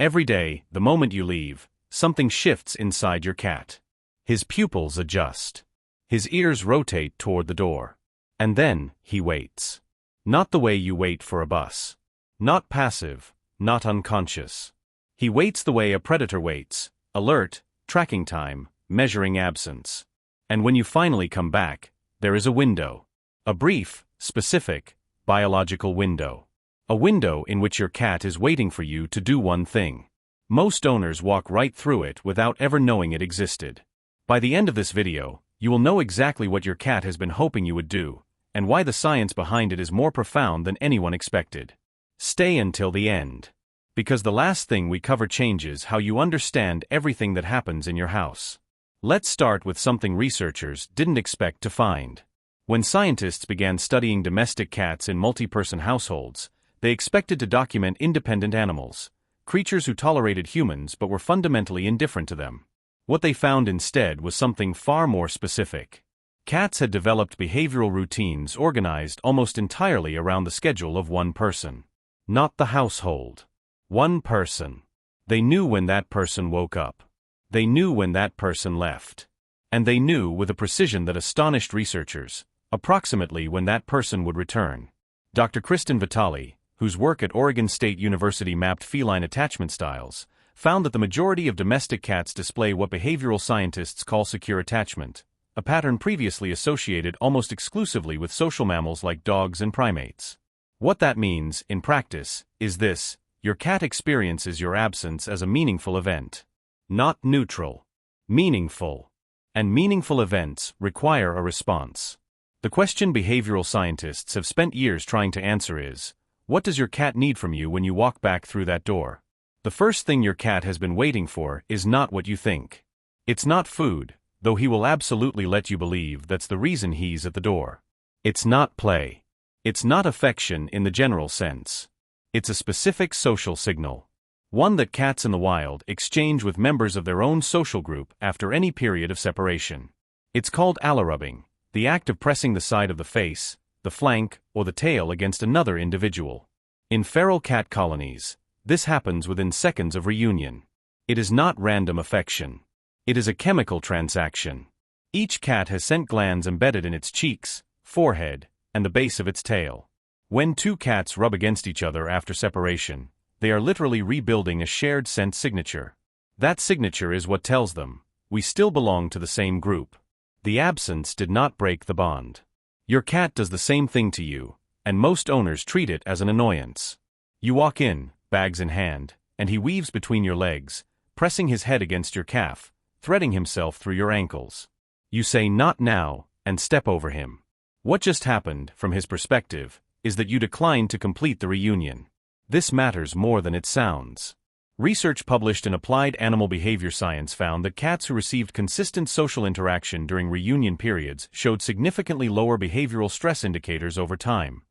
Every day, the moment you leave, something shifts inside your cat. His pupils adjust. His ears rotate toward the door. And then, he waits. Not the way you wait for a bus. Not passive, not unconscious. He waits the way a predator waits, alert, tracking time, measuring absence. And when you finally come back, there is a window. A brief, specific, biological window. A window in which your cat is waiting for you to do one thing. Most owners walk right through it without ever knowing it existed. By the end of this video, you will know exactly what your cat has been hoping you would do, and why the science behind it is more profound than anyone expected. Stay until the end. Because the last thing we cover changes how you understand everything that happens in your house. Let's start with something researchers didn't expect to find. When scientists began studying domestic cats in multi-person households, they expected to document independent animals, creatures who tolerated humans but were fundamentally indifferent to them. What they found instead was something far more specific. Cats had developed behavioral routines organized almost entirely around the schedule of one person. Not the household. One person. They knew when that person woke up. They knew when that person left. And they knew with a precision that astonished researchers, approximately when that person would return. Dr. Kristyn Vitale, whose work at Oregon State University mapped feline attachment styles, found that the majority of domestic cats display what behavioral scientists call secure attachment, a pattern previously associated almost exclusively with social mammals like dogs and primates. What that means, in practice, is this: your cat experiences your absence as a meaningful event. Not neutral. Meaningful. And meaningful events require a response. The question behavioral scientists have spent years trying to answer is, what does your cat need from you when you walk back through that door? The first thing your cat has been waiting for is not what you think. It's not food, though he will absolutely let you believe that's the reason he's at the door. It's not play. It's not affection in the general sense. It's a specific social signal. One that cats in the wild exchange with members of their own social group after any period of separation. It's called allorubbing, the act of pressing the side of the face, the flank, or the tail against another individual. In feral cat colonies, this happens within seconds of reunion. It is not random affection. It is a chemical transaction. Each cat has scent glands embedded in its cheeks, forehead, and the base of its tail. When two cats rub against each other after separation, they are literally rebuilding a shared scent signature. That signature is what tells them, we still belong to the same group. The absence did not break the bond. Your cat does the same thing to you, and most owners treat it as an annoyance. You walk in, bags in hand, and he weaves between your legs, pressing his head against your calf, threading himself through your ankles. You say not now, and step over him. What just happened, from his perspective, is that you declined to complete the reunion. This matters more than it sounds. Research published in Applied Animal Behavior Science found that cats who received consistent social interaction during reunion periods showed significantly lower behavioral stress indicators over time.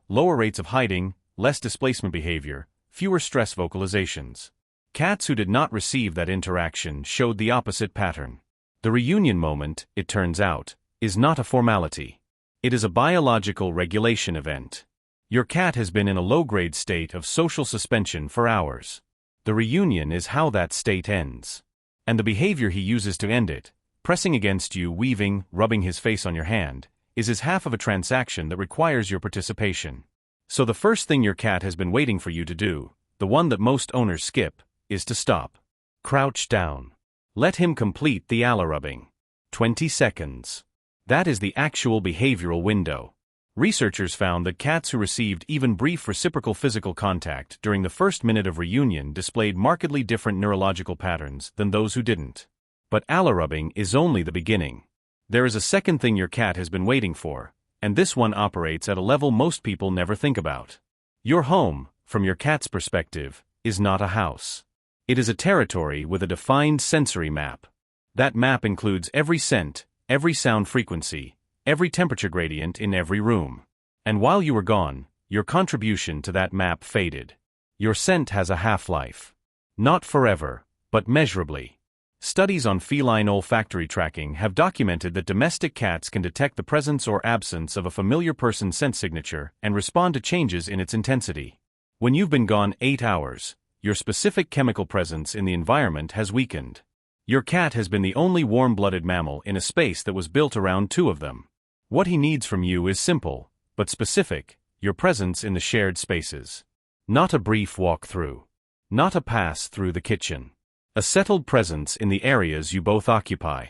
Lower rates of hiding, less displacement behavior, fewer stress vocalizations. Cats who did not receive that interaction showed the opposite pattern. The reunion moment, it turns out, is not a formality. It is a biological regulation event. Your cat has been in a low-grade state of social suspension for hours. The reunion is how that state ends. And the behavior he uses to end it, pressing against you, weaving, rubbing his face on your hand, is his half of a transaction that requires your participation. So the first thing your cat has been waiting for you to do, the one that most owners skip, is to stop. Crouch down. Let him complete the allorubbing. 20 seconds. That is the actual behavioral window. Researchers found that cats who received even brief reciprocal physical contact during the first minute of reunion displayed markedly different neurological patterns than those who didn't. But allorubbing is only the beginning. There is a second thing your cat has been waiting for, and this one operates at a level most people never think about. Your home, from your cat's perspective, is not a house. It is a territory with a defined sensory map. That map includes every scent, every sound frequency, every temperature gradient in every room. And while you were gone, your contribution to that map faded. Your scent has a half-life. Not forever, but measurably. Studies on feline olfactory tracking have documented that domestic cats can detect the presence or absence of a familiar person's scent signature and respond to changes in its intensity. When you've been gone 8 hours, your specific chemical presence in the environment has weakened. Your cat has been the only warm-blooded mammal in a space that was built around two of them. What he needs from you is simple, but specific: your presence in the shared spaces. Not a brief walk through. Not a pass through the kitchen. A settled presence in the areas you both occupy.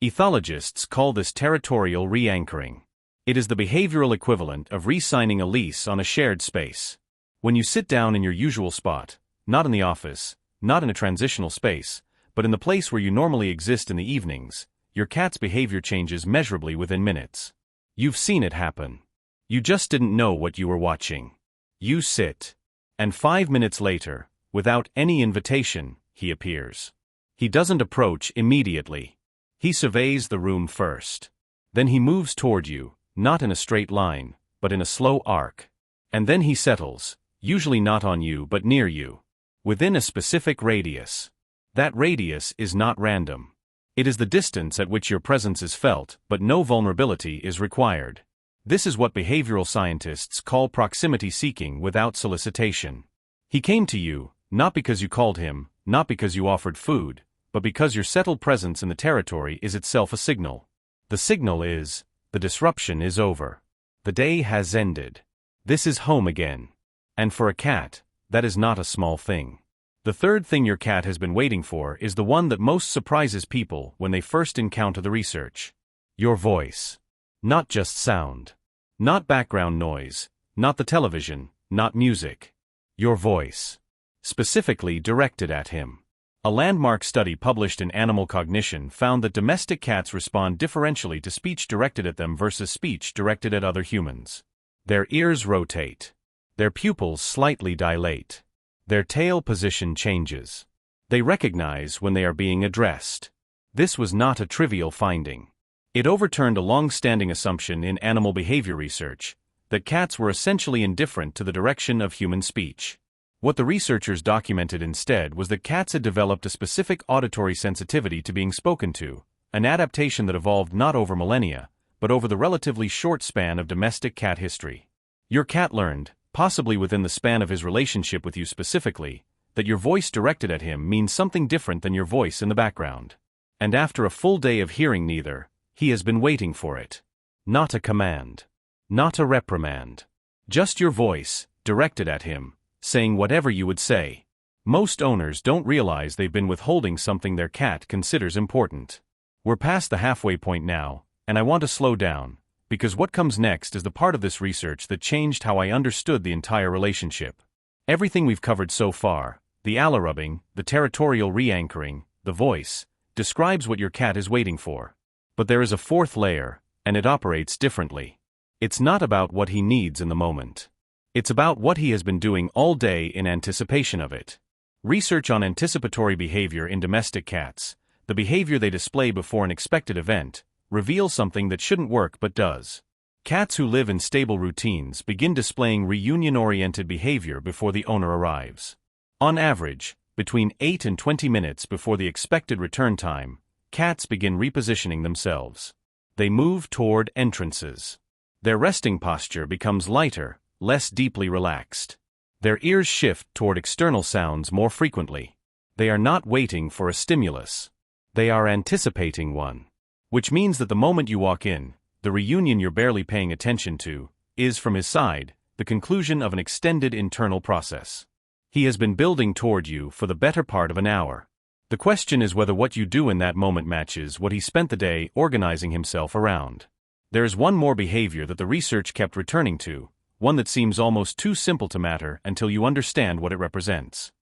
Ethologists call this territorial re-anchoring. It is the behavioral equivalent of re-signing a lease on a shared space. When you sit down in your usual spot, not in the office, not in a transitional space, but in the place where you normally exist in the evenings, your cat's behavior changes measurably within minutes. You've seen it happen. You just didn't know what you were watching. You sit. And 5 minutes later, without any invitation, he appears. He doesn't approach immediately. He surveys the room first. Then he moves toward you, not in a straight line, but in a slow arc. And then he settles, usually not on you but near you, within a specific radius. That radius is not random. It is the distance at which your presence is felt, but no vulnerability is required. This is what behavioral scientists call proximity seeking without solicitation. He came to you, not because you called him, not because you offered food, but because your settled presence in the territory is itself a signal. The signal is, the disruption is over. The day has ended. This is home again. And for a cat, that is not a small thing. The third thing your cat has been waiting for is the one that most surprises people when they first encounter the research. Your voice. Not just sound. Not background noise. Not the television. Not music. Your voice. Specifically directed at him. A landmark study published in Animal Cognition found that domestic cats respond differentially to speech directed at them versus speech directed at other humans. Their ears rotate. Their pupils slightly dilate. Their tail position changes. They recognize when they are being addressed. This was not a trivial finding. It overturned a long-standing assumption in animal behavior research, that cats were essentially indifferent to the direction of human speech. What the researchers documented instead was that cats had developed a specific auditory sensitivity to being spoken to, an adaptation that evolved not over millennia, but over the relatively short span of domestic cat history. Your cat learned, possibly within the span of his relationship with you specifically, that your voice directed at him means something different than your voice in the background. And after a full day of hearing neither, he has been waiting for it. Not a command. Not a reprimand. Just your voice, directed at him, saying whatever you would say. Most owners don't realize they've been withholding something their cat considers important. We're past the halfway point now, and I want to slow down, because what comes next is the part of this research that changed how I understood the entire relationship. Everything we've covered so far, the allorubbing, the territorial re-anchoring, the voice, describes what your cat is waiting for. But there is a fourth layer, and it operates differently. It's not about what he needs in the moment. It's about what he has been doing all day in anticipation of it. Research on anticipatory behavior in domestic cats, the behavior they display before an expected event, reveals something that shouldn't work but does. Cats who live in stable routines begin displaying reunion-oriented behavior before the owner arrives. On average, between 8 and 20 minutes before the expected return time, cats begin repositioning themselves. They move toward entrances. Their resting posture becomes lighter, less deeply relaxed. Their ears shift toward external sounds more frequently. They are not waiting for a stimulus. They are anticipating one. Which means that the moment you walk in, the reunion you're barely paying attention to, is, from his side, the conclusion of an extended internal process. He has been building toward you for the better part of an hour. The question is whether what you do in that moment matches what he spent the day organizing himself around. There is one more behavior that the research kept returning to, one that seems almost too simple to matter until you understand what it represents.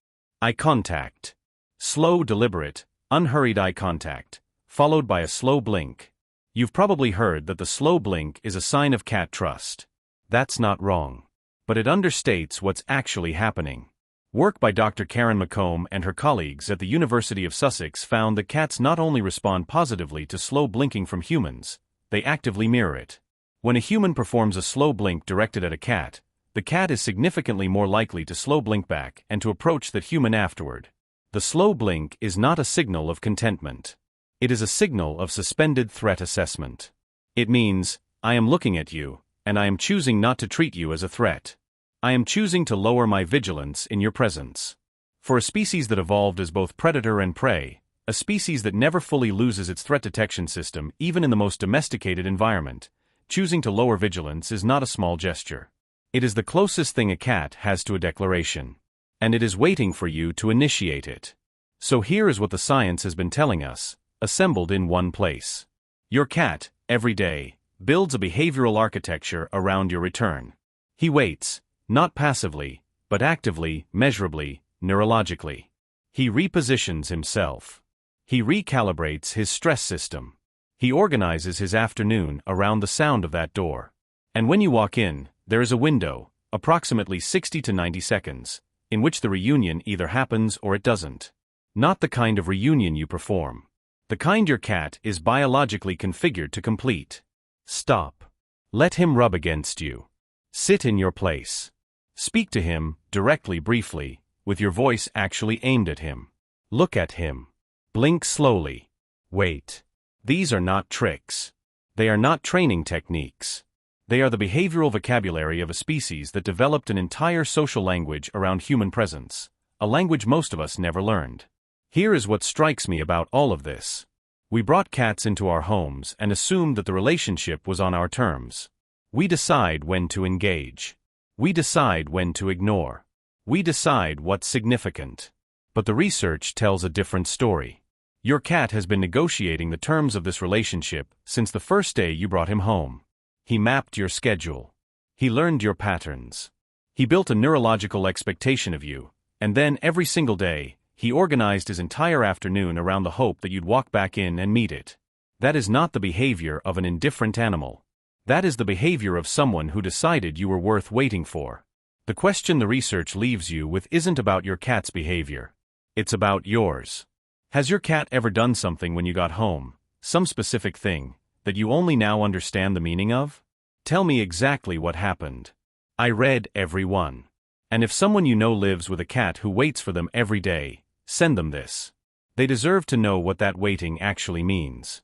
Eye contact. Slow, deliberate, unhurried eye contact, followed by a slow blink. You've probably heard that the slow blink is a sign of cat trust. That's not wrong. But it understates what's actually happening. Work by Dr. McComb and her colleagues at the University of Sussex found that cats not only respond positively to slow blinking from humans, they actively mirror it. When a human performs a slow blink directed at a cat, the cat is significantly more likely to slow blink back and to approach that human afterward. The slow blink is not a signal of contentment. It is a signal of suspended threat assessment. It means, I am looking at you, and I am choosing not to treat you as a threat. I am choosing to lower my vigilance in your presence. For a species that evolved as both predator and prey, a species that never fully loses its threat detection system even in the most domesticated environment, choosing to lower vigilance is not a small gesture. It is the closest thing a cat has to a declaration. And it is waiting for you to initiate it. So here is what the science has been telling us, assembled in one place. Your cat, every day, builds a behavioral architecture around your return. He waits, not passively, but actively, measurably, neurologically. He repositions himself. He recalibrates his stress system. He organizes his afternoon around the sound of that door. And when you walk in, there is a window, approximately 60 to 90 seconds, in which the reunion either happens or it doesn't. Not the kind of reunion you perform. The kind your cat is biologically configured to complete. Stop. Let him rub against you. Sit in your place. Speak to him, directly, briefly, with your voice actually aimed at him. Look at him. Blink slowly. Wait. These are not tricks. They are not training techniques. They are the behavioral vocabulary of a species that developed an entire social language around human presence, a language most of us never learned. Here is what strikes me about all of this. We brought cats into our homes and assumed that the relationship was on our terms. We decide when to engage. We decide when to ignore. We decide what's significant. But the research tells a different story. Your cat has been negotiating the terms of this relationship since the first day you brought him home. He mapped your schedule. He learned your patterns. He built a neurological expectation of you, and then every single day, he organized his entire afternoon around the hope that you'd walk back in and meet it. That is not the behavior of an indifferent animal. That is the behavior of someone who decided you were worth waiting for. The question the research leaves you with isn't about your cat's behavior. It's about yours. Has your cat ever done something when you got home, some specific thing, that you only now understand the meaning of? Tell me exactly what happened. I read every one. And if someone you know lives with a cat who waits for them every day, send them this. They deserve to know what that waiting actually means.